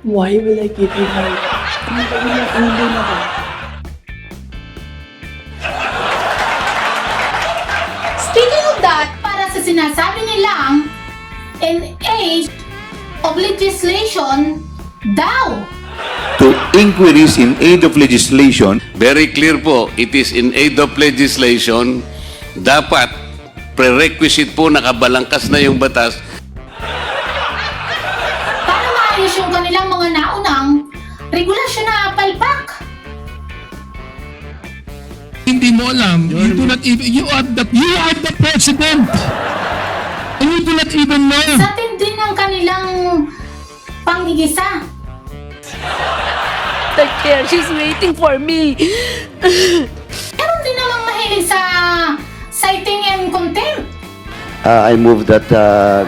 Why will I give you my... Ulo na ba? Speaking of that, para sa sinasabi nilang in age of legislation daw. To inquiries in aid of legislation, Very clear po, it is in aid of legislation. Dapat, prerequisite po, nakabalangkas na yung batas. Para maayos yung kanilang mga naunang regulasyon na palpak. Hindi mo alam. You do not even, you are the president. And you do not even know. Sa tindi ng kanilang panggigisa. The chair, she's waiting for me. Meron din namang mahilig sa citing and contempt. I move that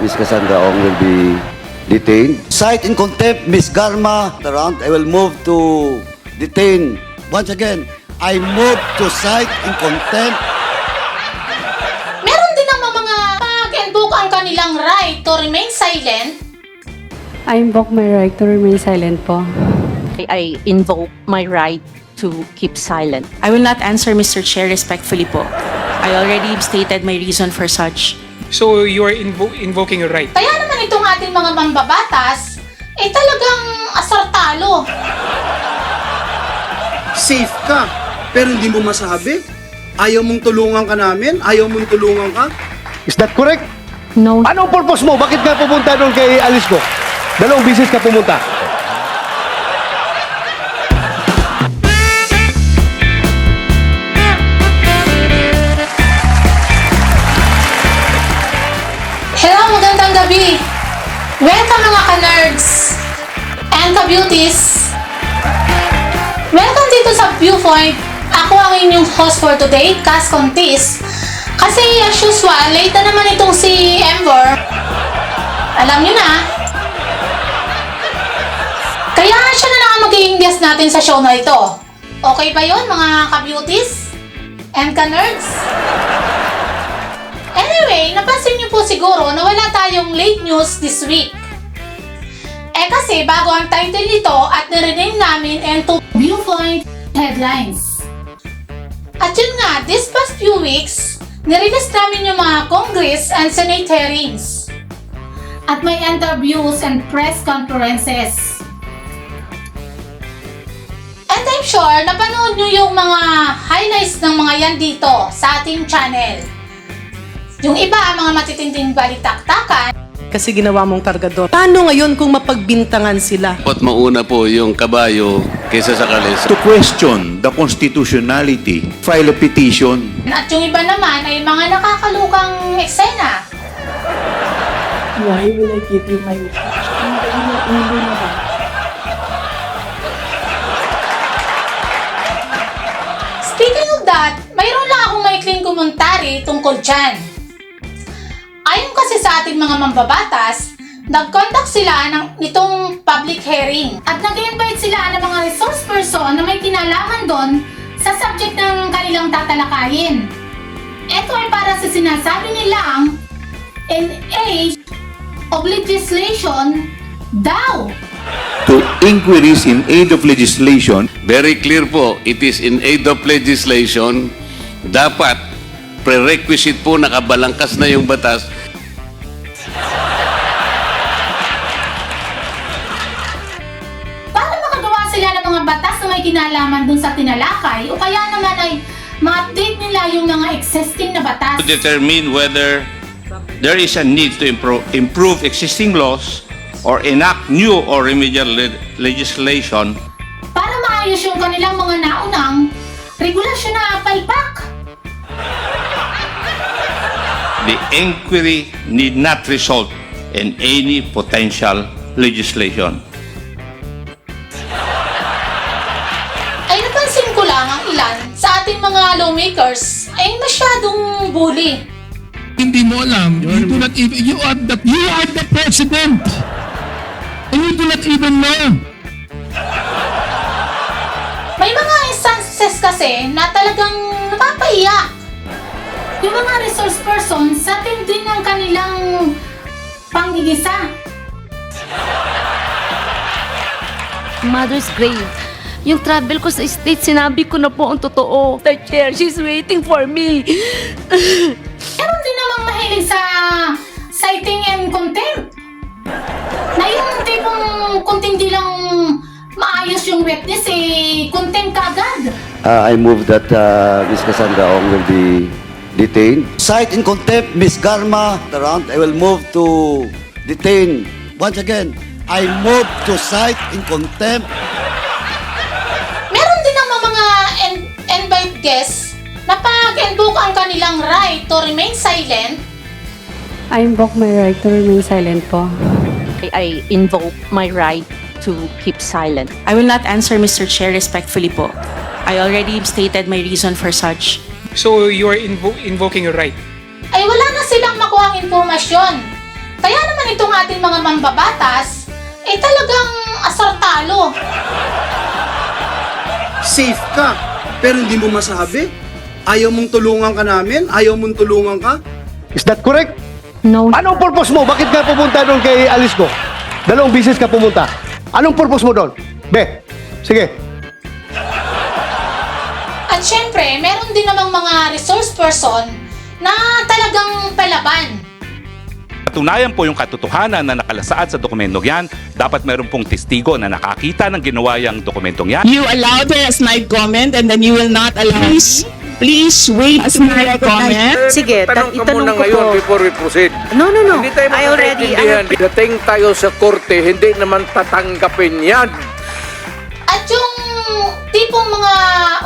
Ms. Cassandra Ong will be detained. Cite in contempt, Ms. Garma. Around, I will move to detain. Once again, I move to cite in contempt. Meron din namang mga pag-invoke ang kanilang right to remain silent. I invoke my right to remain silent po. I invoke my right to keep silent. I will not answer, Mr. Chair, respectfully po. I already stated my reason for such. So you are invoking a right. Kaya naman itong ating mga mambabatas, talagang asartalo. Safe ka, pero hindi mo masabi. Ayaw mong tulungan ka namin? Ayaw mong tulungan ka? Is that correct? No. Anong purpose mo? Bakit ka pupunta doon kay Alice ko? Dalawang bisis ka pumunta. Hello, magandang gabi! Welcome mga ka-nerds and ka-beauties! Welcome dito sa Viewpoint. Ako ang inyong host for today, Cass Contis. Kasi as usual, late na naman itong si Ember. Alam nyo na. Kaya siya na lang ang magiging guest natin sa show na ito. Okay ba yun mga ka-beauties and ka-nerds? Anyway, napansin niyo po siguro na wala tayong late news this week. Kasi bago ang title nito at nirename namin into Viewpoint Headlines. At yun nga, this past few weeks, nirelease namin yung mga Congress and Senate hearings. At may interviews and press conferences. And I'm sure napanood nyo yung mga highlights ng mga yan dito sa ating channel. Yung iba, mga matitinding balitaktakan. Kasi ginawa mong kargador. Paano ngayon kung mapagbintangan sila? Dapat mauna po yung kabayo kaysa sa kalis. to question the constitutionality, file a petition. At yung iba naman ay mga nakakalukang eksena. Why will I give you my... Ulo na ba? Speaking of that, mayroon lang akong maikling komentary tungkol dyan. Ayon kasi sa ating mga mambabatas, nag-conduct sila nitong public hearing at nag-invite sila ng mga resource person na may kinalaman doon sa subject ng kanilang tatalakayin. Ito ay para sa sinasabi nilang in age of legislation daw. To inquiries in aid of legislation, Very clear po, it is in aid of legislation. Dapat, prerequisite po, nakabalangkas na yung batas. Para makagawa sila ng mga batas na may kinalaman dun sa tinalakay o kaya naman ay ma-update nila yung mga existing na batas. To determine whether there is a need to improve existing laws or enact new or remedial legislation. Para maayos yung kanilang mga naunang regulasyon na palpak. The inquiry need not result in any potential legislation. Ay napansin ko lang ang ilan sa ating mga lawmakers ay masyadong bully. Hindi mo alam. You do not even, you are the president. And you do not even know. May mga instances kasi na talagang napapahiya. Yung mga resource person sa tindi ng kanilang panggigisa. mother's grave. Yung travel ko sa state, sinabi ko na po ang totoo. The chair, she's waiting for me. Meron din namang mahilig sa citing and contempt. Na yung tipong kung hindi lang maayos yung witness, contempt ka agad. I move that Ms. Cassandra Ong will be detained. Cite in contempt Ms. Garma Tarrant. I will move to detain. Once again, I move to cite in contempt. Meron din namang mga invite guests na pag-invoke ang kanilang right to remain silent. I invoke my right to remain silent po. I invoke my right to keep silent. I will not answer, Mr. Chair, respectfully po. I already stated my reason for such. So you are invoking your right. Ay wala na silang makuhang impormasyon. Kaya naman itong ating mga mambabatas, talagang asartalo. Safe ka, pero hindi mo masabi? Ayaw mong tulungan ka namin? Ayaw mong tulungan ka? Is that correct? No. Anong purpose mo? Bakit ka pumunta doon kay Alice ko? 2 bisis ka pumunta. Anong purpose mo doon? Be, sige. At syempre, meron din namang mga resource person na talagang palaban. Patunayan po yung katotohanan na nakalasaad sa dokumentong yan, dapat meron pong testigo na nakakita ng ginawa yung dokumentong yan. You allowed her as my comment and then you will not allow Please wait as my comment. Sige, itanong ka muna ngayon before we proceed. No. Hindi tayo magkakaintindihan. Dating tayo sa korte, hindi naman tatanggapin yan. At yung tipong mga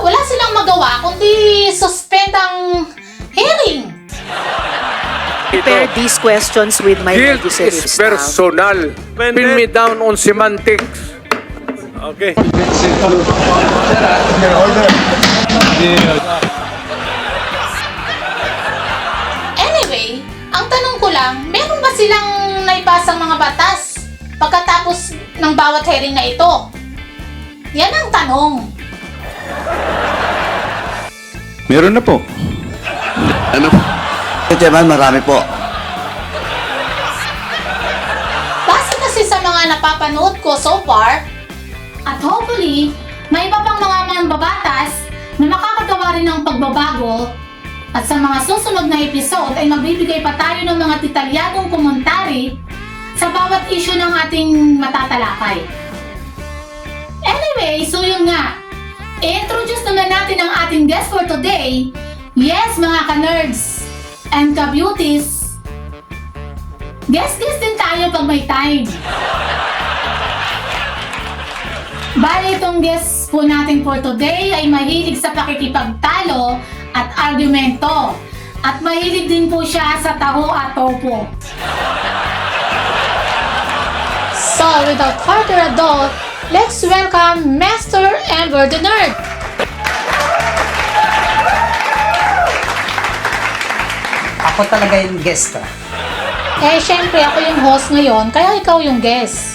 wala silang magawa kundi suspend ang hearing. Prepare these questions with my Guilt is personal. Pin me down on semantics. Okay. Anyway, ang tanong ko lang, meron ba silang naipasang mga batas pagkatapos ng bawat hearing na ito? Yan ang tanong. Meron na po. Ano? Chairman, marami po. Base kasi sa mga napapanood ko so far, at hopefully, may iba pang mga mambabatas na makakagawa rin ng pagbabago at sa mga susunod na episode ay magbibigay pa tayo ng mga detalyadong komentary sa bawat issue ng ating matatalakay. Anyway, so yun nga. I-introduce naman natin ang ating guest for today. Yes, mga ka-nerds and ka-beauties. Guest din tayo pag may time. Bali, itong guest po natin for today ay mahilig sa pakikipagtalo at argumento. At mahilig din po siya sa taho at topo. So, without further ado, let's welcome Master Amber the Nerd. Ako talaga yung guest. Syempre ako yung host ngayon, kaya ikaw yung guest.